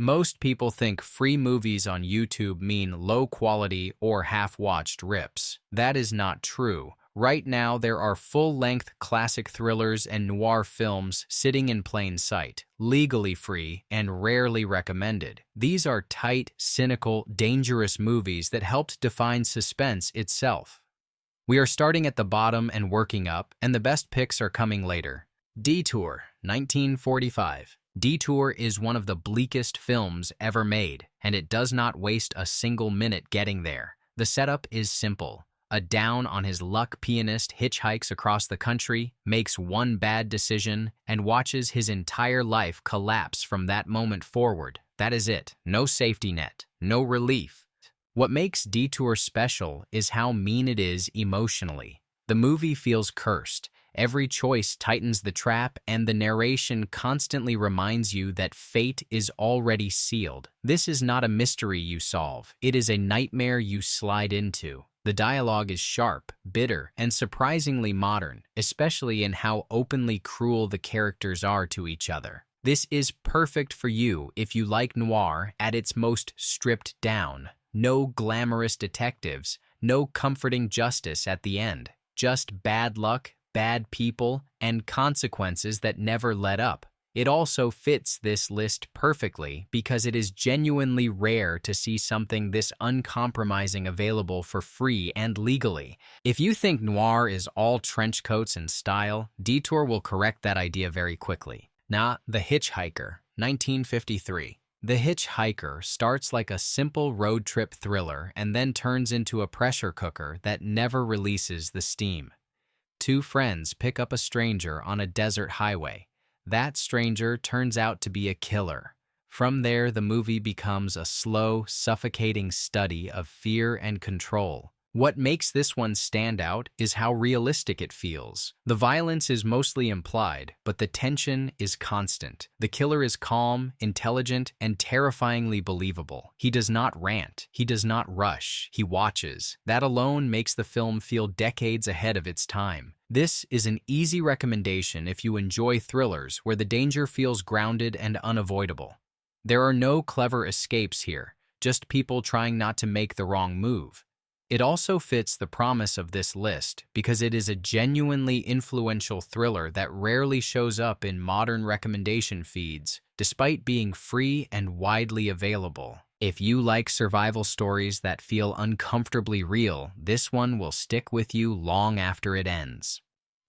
Most people think free movies on YouTube mean low quality or half-watched rips. That is not true. Right now, there are full-length classic thrillers and noir films sitting in plain sight, legally free and rarely recommended. These are tight, cynical, dangerous movies that helped define suspense itself. We are starting at the bottom and working up, and the best picks are coming later. Detour, 1945. Detour is one of the bleakest films ever made, and it does not waste a single minute getting there. The setup is simple. A down-on-his-luck pianist hitchhikes across the country, makes one bad decision, and watches his entire life collapse from that moment forward. That is it. No safety net. No relief. What makes Detour special is how mean it is emotionally. The movie feels cursed. Every choice tightens the trap, and the narration constantly reminds you that fate is already sealed. This is not a mystery you solve. It is a nightmare you slide into. The dialogue is sharp, bitter, and surprisingly modern, especially in how openly cruel the characters are to each other. This is perfect for you if you like noir at its most stripped down. No glamorous detectives, no comforting justice at the end. Just bad luck, bad people, and consequences that never let up. It also fits this list perfectly because it is genuinely rare to see something this uncompromising available for free and legally. If you think noir is all trench coats and style, Detour will correct that idea very quickly. Now, The Hitchhiker, 1953. The Hitchhiker starts like a simple road trip thriller and then turns into a pressure cooker that never releases the steam. Two friends pick up a stranger on a desert highway. That stranger turns out to be a killer. From there, the movie becomes a slow, suffocating study of fear and control. What makes this one stand out is how realistic it feels. The violence is mostly implied, but the tension is constant. The killer is calm, intelligent, and terrifyingly believable. He does not rant. He does not rush. He watches. That alone makes the film feel decades ahead of its time. This is an easy recommendation if you enjoy thrillers where the danger feels grounded and unavoidable. There are no clever escapes here, just people trying not to make the wrong move. It also fits the promise of this list because it is a genuinely influential thriller that rarely shows up in modern recommendation feeds, despite being free and widely available. If you like survival stories that feel uncomfortably real, this one will stick with you long after it ends.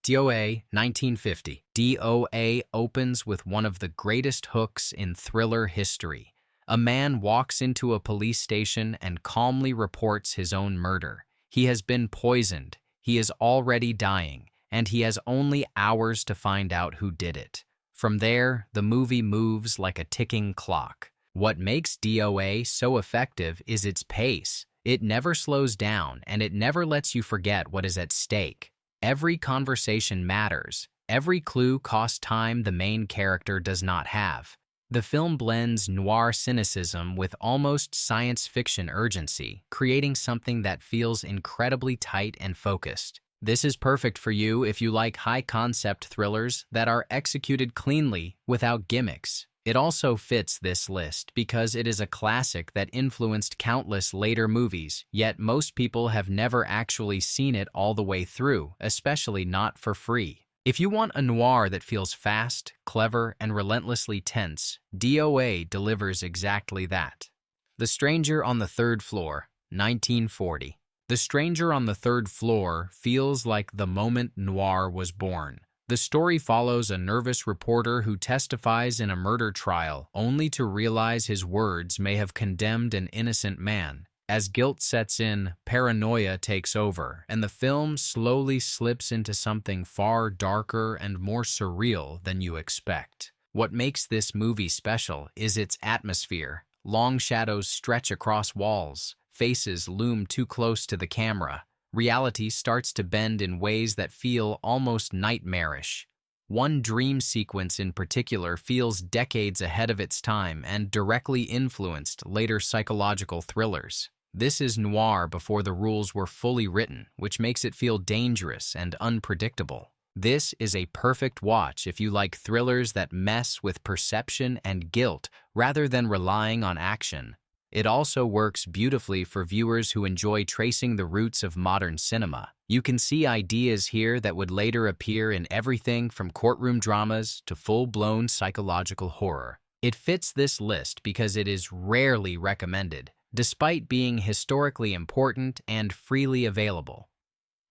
DOA, 1950. DOA opens with one of the greatest hooks in thriller history. A man walks into a police station and calmly reports his own murder. He has been poisoned, he is already dying, and he has only hours to find out who did it. From there, the movie moves like a ticking clock. What makes DOA so effective is its pace. It never slows down, and it never lets you forget what is at stake. Every conversation matters. Every clue costs time the main character does not have. The film blends noir cynicism with almost science fiction urgency, creating something that feels incredibly tight and focused. This is perfect for you if you like high-concept thrillers that are executed cleanly without gimmicks. It also fits this list because it is a classic that influenced countless later movies, yet most people have never actually seen it all the way through, especially not for free. If you want a noir that feels fast, clever, and relentlessly tense, DOA delivers exactly that. The Stranger on the Third Floor, 1940. The Stranger on the Third Floor feels like the moment noir was born. The story follows a nervous reporter who testifies in a murder trial only to realize his words may have condemned an innocent man. As guilt sets in, paranoia takes over, and the film slowly slips into something far darker and more surreal than you expect. What makes this movie special is its atmosphere. Long shadows stretch across walls, faces loom too close to the camera. Reality starts to bend in ways that feel almost nightmarish. One dream sequence in particular feels decades ahead of its time and directly influenced later psychological thrillers. This is noir before the rules were fully written, which makes it feel dangerous and unpredictable. This is a perfect watch if you like thrillers that mess with perception and guilt rather than relying on action. It also works beautifully for viewers who enjoy tracing the roots of modern cinema. You can see ideas here that would later appear in everything from courtroom dramas to full-blown psychological horror. It fits this list because it is rarely recommended, despite being historically important and freely available.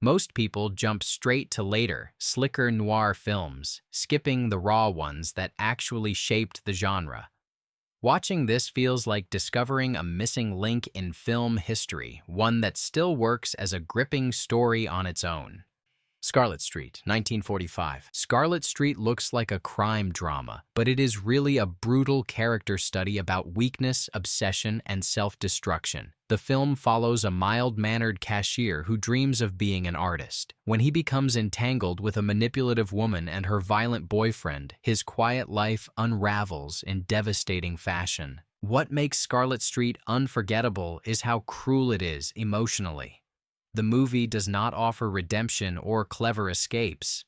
Most people jump straight to later, slicker noir films, skipping the raw ones that actually shaped the genre. Watching this feels like discovering a missing link in film history, one that still works as a gripping story on its own. Scarlet Street, 1945. Scarlet Street looks like a crime drama, but it is really a brutal character study about weakness, obsession, and self-destruction. The film follows a mild-mannered cashier who dreams of being an artist. When he becomes entangled with a manipulative woman and her violent boyfriend, his quiet life unravels in devastating fashion. What makes Scarlet Street unforgettable is how cruel it is emotionally. The movie does not offer redemption or clever escapes.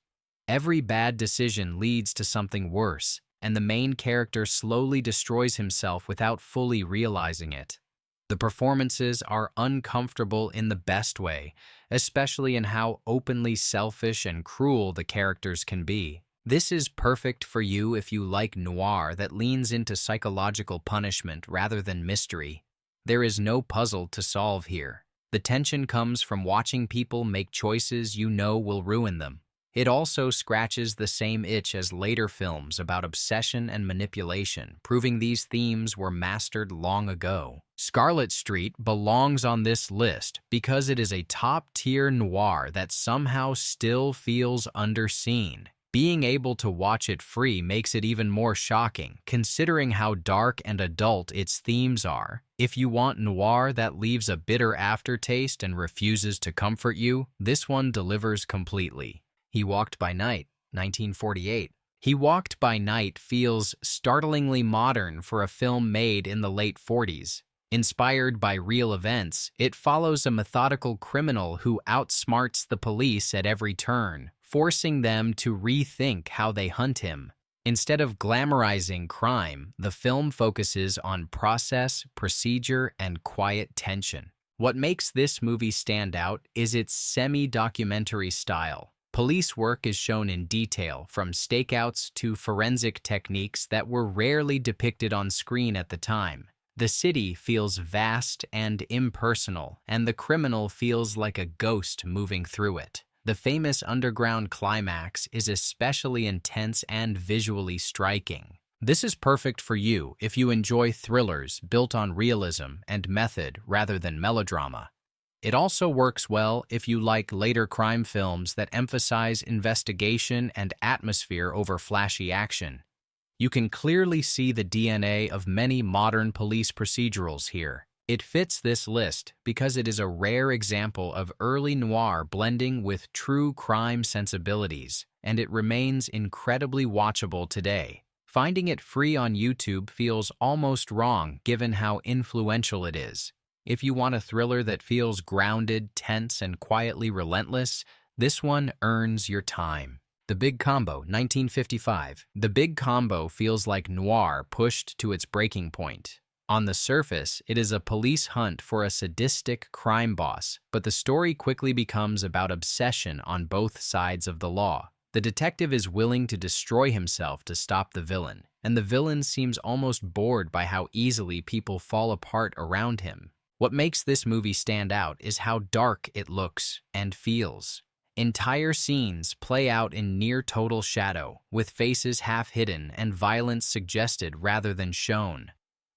Every bad decision leads to something worse, and the main character slowly destroys himself without fully realizing it. The performances are uncomfortable in the best way, especially in how openly selfish and cruel the characters can be. This is perfect for you if you like noir that leans into psychological punishment rather than mystery. There is no puzzle to solve here. The tension comes from watching people make choices you know will ruin them. It also scratches the same itch as later films about obsession and manipulation, proving these themes were mastered long ago. Scarlet Street belongs on this list because it is a top-tier noir that somehow still feels underseen. Being able to watch it free makes it even more shocking, considering how dark and adult its themes are. If you want noir that leaves a bitter aftertaste and refuses to comfort you, this one delivers completely. He Walked by Night, 1948. He Walked by Night feels startlingly modern for a film made in the late 40s. Inspired by real events, it follows a methodical criminal who outsmarts the police at every turn, forcing them to rethink how they hunt him. Instead of glamorizing crime, the film focuses on process, procedure, and quiet tension. What makes this movie stand out is its semi-documentary style. Police work is shown in detail, from stakeouts to forensic techniques that were rarely depicted on screen at the time. The city feels vast and impersonal, and the criminal feels like a ghost moving through it. The famous underground climax is especially intense and visually striking. This is perfect for you if you enjoy thrillers built on realism and method rather than melodrama. It also works well if you like later crime films that emphasize investigation and atmosphere over flashy action. You can clearly see the DNA of many modern police procedurals here. It fits this list because it is a rare example of early noir blending with true crime sensibilities, and it remains incredibly watchable today. Finding it free on YouTube feels almost wrong given how influential it is. If you want a thriller that feels grounded, tense, and quietly relentless, this one earns your time. The Big Combo, 1955. The Big Combo feels like noir pushed to its breaking point. On the surface, it is a police hunt for a sadistic crime boss, but the story quickly becomes about obsession on both sides of the law. The detective is willing to destroy himself to stop the villain, and the villain seems almost bored by how easily people fall apart around him. What makes this movie stand out is how dark it looks and feels. Entire scenes play out in near total shadow, with faces half hidden and violence suggested rather than shown.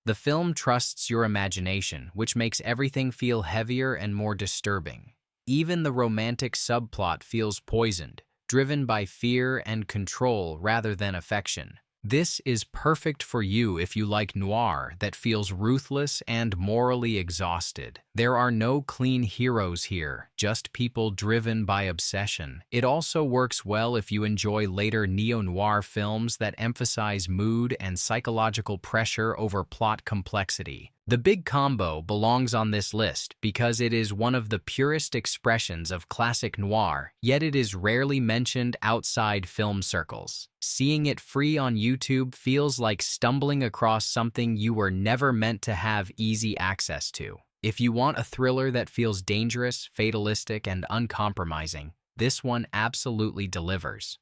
The film trusts your imagination, which makes everything feel heavier and more disturbing. Even the romantic subplot feels poisoned, driven by fear and control rather than affection. This is perfect for you if you like noir that feels ruthless and morally exhausted. There are no clean heroes here, just people driven by obsession. It also works well if you enjoy later neo-noir films that emphasize mood and psychological pressure over plot complexity. The Big Combo belongs on this list because it is one of the purest expressions of classic noir, yet it is rarely mentioned outside film circles. Seeing it free on YouTube feels like stumbling across something you were never meant to have easy access to. If you want a thriller that feels dangerous, fatalistic, and uncompromising, this one absolutely delivers.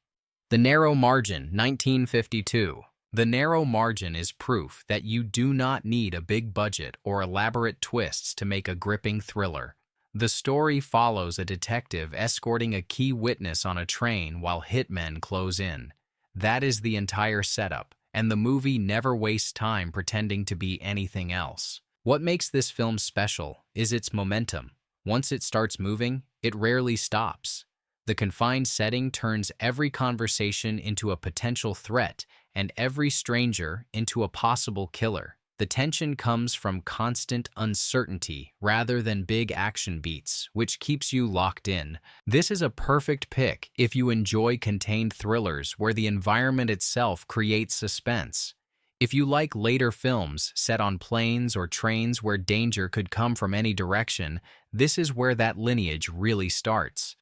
The Narrow Margin, 1952. The Narrow Margin is proof that you do not need a big budget or elaborate twists to make a gripping thriller. The story follows a detective escorting a key witness on a train while hitmen close in. That is the entire setup, and the movie never wastes time pretending to be anything else. What makes this film special is its momentum. Once it starts moving, it rarely stops. The confined setting turns every conversation into a potential threat and every stranger into a possible killer. The tension comes from constant uncertainty rather than big action beats, which keeps you locked in. This is a perfect pick if you enjoy contained thrillers where the environment itself creates suspense. If you like later films set on planes or trains where danger could come from any direction, this is where that lineage really starts.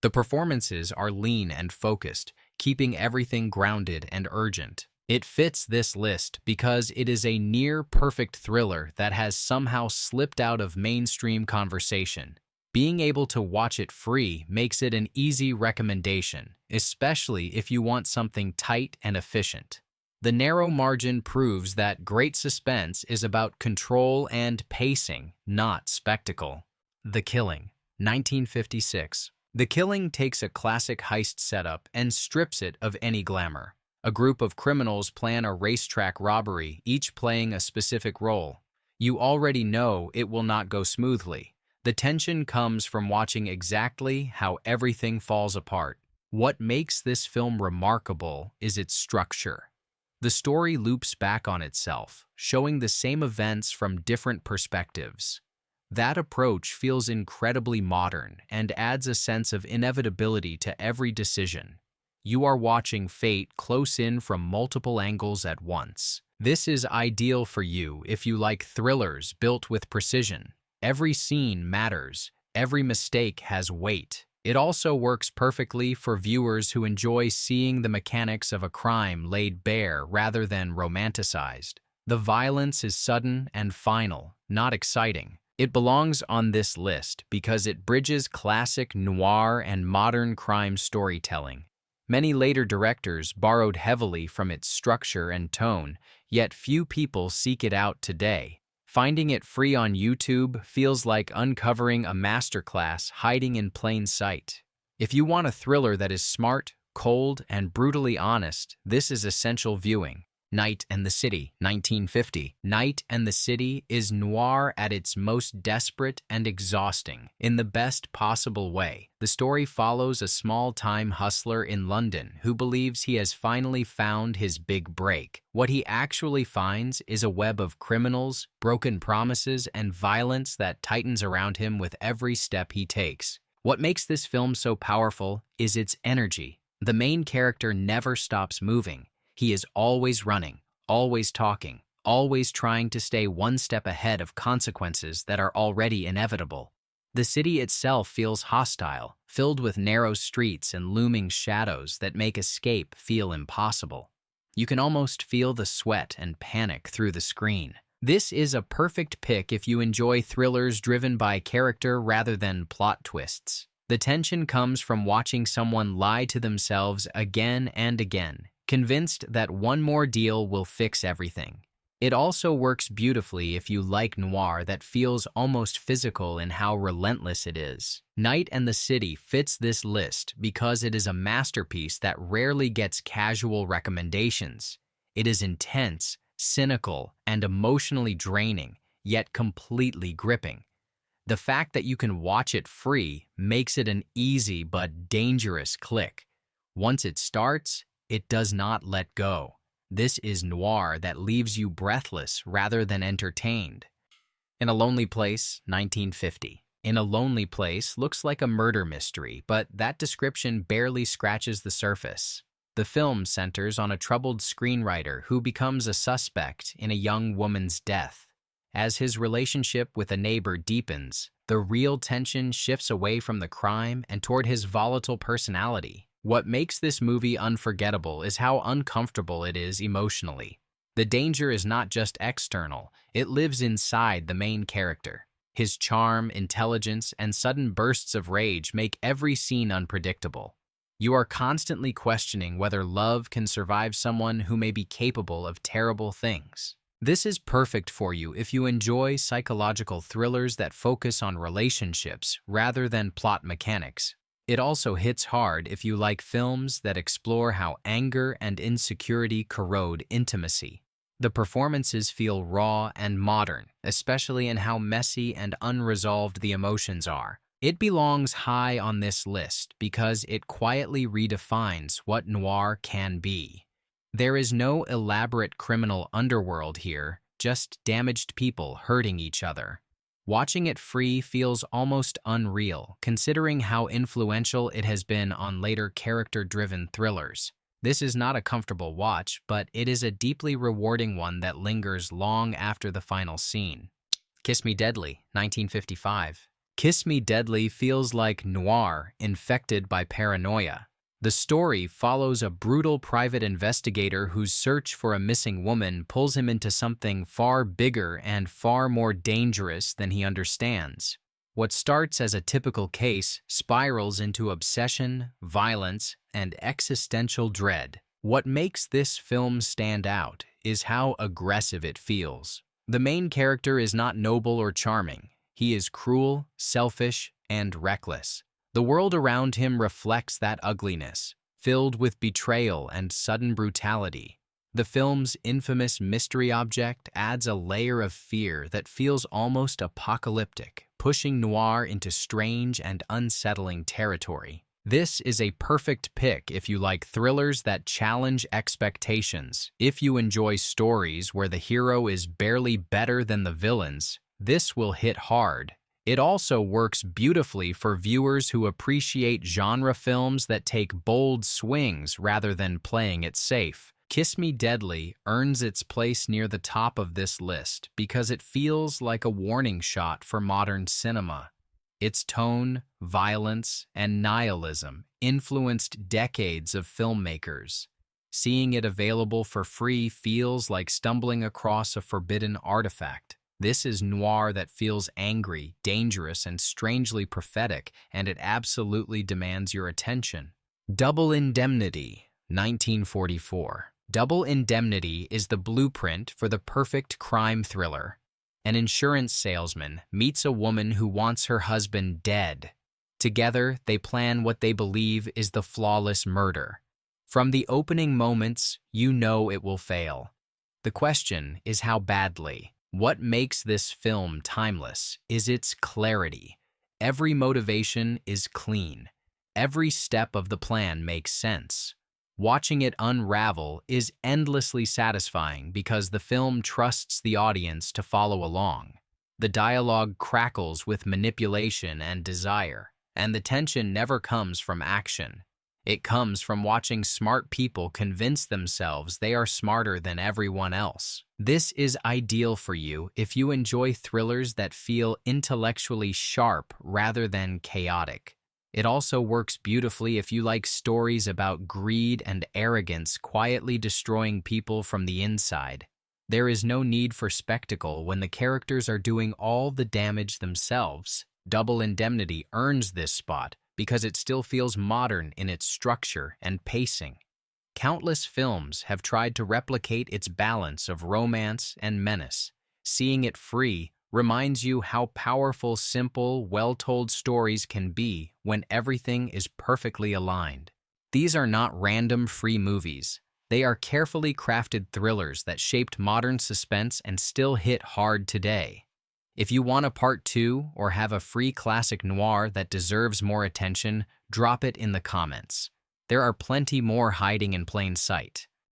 The performances are lean and focused, keeping everything grounded and urgent. It fits this list because it is a near-perfect thriller that has somehow slipped out of mainstream conversation. Being able to watch it free makes it an easy recommendation, especially if you want something tight and efficient. The Narrow Margin proves that great suspense is about control and pacing, not spectacle. The Killing, 1956. The Killing takes a classic heist setup and strips it of any glamour. A group of criminals plan a racetrack robbery, each playing a specific role. You already know it will not go smoothly. The tension comes from watching exactly how everything falls apart. What makes this film remarkable is its structure. The story loops back on itself, showing the same events from different perspectives. That approach feels incredibly modern and adds a sense of inevitability to every decision. You are watching fate close in from multiple angles at once. This is ideal for you if you like thrillers built with precision. Every scene matters. Every mistake has weight. It also works perfectly for viewers who enjoy seeing the mechanics of a crime laid bare rather than romanticized. The violence is sudden and final, not exciting. It belongs on this list because it bridges classic noir and modern crime storytelling. Many later directors borrowed heavily from its structure and tone, yet few people seek it out today. Finding it free on YouTube feels like uncovering a masterclass hiding in plain sight. If you want a thriller that is smart, cold, and brutally honest, this is essential viewing. Night and the City, 1950. Night and the City is noir at its most desperate and exhausting, in the best possible way. The story follows a small-time hustler in London who believes he has finally found his big break. What he actually finds is a web of criminals, broken promises, and violence that tightens around him with every step he takes. What makes this film so powerful is its energy. The main character never stops moving. He is always running, always talking, always trying to stay one step ahead of consequences that are already inevitable. The city itself feels hostile, filled with narrow streets and looming shadows that make escape feel impossible. You can almost feel the sweat and panic through the screen. This is a perfect pick if you enjoy thrillers driven by character rather than plot twists. The tension comes from watching someone lie to themselves again and again, convinced that one more deal will fix everything. It also works beautifully if you like noir that feels almost physical in how relentless it is. Night and the City fits this list because it is a masterpiece that rarely gets casual recommendations. It is intense, cynical, and emotionally draining, yet completely gripping. The fact that you can watch it free makes it an easy but dangerous click. Once it starts, it does not let go. This is noir that leaves you breathless rather than entertained. In a Lonely Place, 1950. In a Lonely Place looks like a murder mystery, but that description barely scratches the surface. The film centers on a troubled screenwriter who becomes a suspect in a young woman's death. As his relationship with a neighbor deepens, the real tension shifts away from the crime and toward his volatile personality. What makes this movie unforgettable is how uncomfortable it is emotionally. The danger is not just external, it lives inside the main character. His charm, intelligence, and sudden bursts of rage make every scene unpredictable. You are constantly questioning whether love can survive someone who may be capable of terrible things. This is perfect for you if you enjoy psychological thrillers that focus on relationships rather than plot mechanics. It also hits hard if you like films that explore how anger and insecurity corrode intimacy. The performances feel raw and modern, especially in how messy and unresolved the emotions are. It belongs high on this list because it quietly redefines what noir can be. There is no elaborate criminal underworld here, just damaged people hurting each other. Watching it free feels almost unreal, considering how influential it has been on later character-driven thrillers. This is not a comfortable watch, but it is a deeply rewarding one that lingers long after the final scene. Kiss Me Deadly, 1955. Kiss Me Deadly feels like noir infected by paranoia. The story follows a brutal private investigator whose search for a missing woman pulls him into something far bigger and far more dangerous than he understands. What starts as a typical case spirals into obsession, violence, and existential dread. What makes this film stand out is how aggressive it feels. The main character is not noble or charming. He is cruel, selfish, and reckless. The world around him reflects that ugliness, filled with betrayal and sudden brutality. The film's infamous mystery object adds a layer of fear that feels almost apocalyptic, pushing noir into strange and unsettling territory. This is a perfect pick if you like thrillers that challenge expectations. If you enjoy stories where the hero is barely better than the villains, this will hit hard. It also works beautifully for viewers who appreciate genre films that take bold swings rather than playing it safe. Kiss Me Deadly earns its place near the top of this list because it feels like a warning shot for modern cinema. Its tone, violence, and nihilism influenced decades of filmmakers. Seeing it available for free feels like stumbling across a forbidden artifact. This is noir that feels angry, dangerous, and strangely prophetic, and it absolutely demands your attention. Double Indemnity, 1944. Double Indemnity is the blueprint for the perfect crime thriller. An insurance salesman meets a woman who wants her husband dead. Together, they plan what they believe is the flawless murder. From the opening moments, you know it will fail. The question is how badly. What makes this film timeless is its clarity. Every motivation is clean. Every step of the plan makes sense. Watching it unravel is endlessly satisfying because the film trusts the audience to follow along. The dialogue crackles with manipulation and desire, and the tension never comes from action. It comes from watching smart people convince themselves they are smarter than everyone else. This is ideal for you if you enjoy thrillers that feel intellectually sharp rather than chaotic. It also works beautifully if you like stories about greed and arrogance quietly destroying people from the inside. There is no need for spectacle when the characters are doing all the damage themselves. Double Indemnity earns this spot because it still feels modern in its structure and pacing. Countless films have tried to replicate its balance of romance and menace. Seeing it free reminds you how powerful simple, well-told stories can be when everything is perfectly aligned. These are not random free movies. They are carefully crafted thrillers that shaped modern suspense and still hit hard today. If you want a part 2 or have a free classic noir that deserves more attention, drop it in the comments. There are plenty more hiding in plain sight.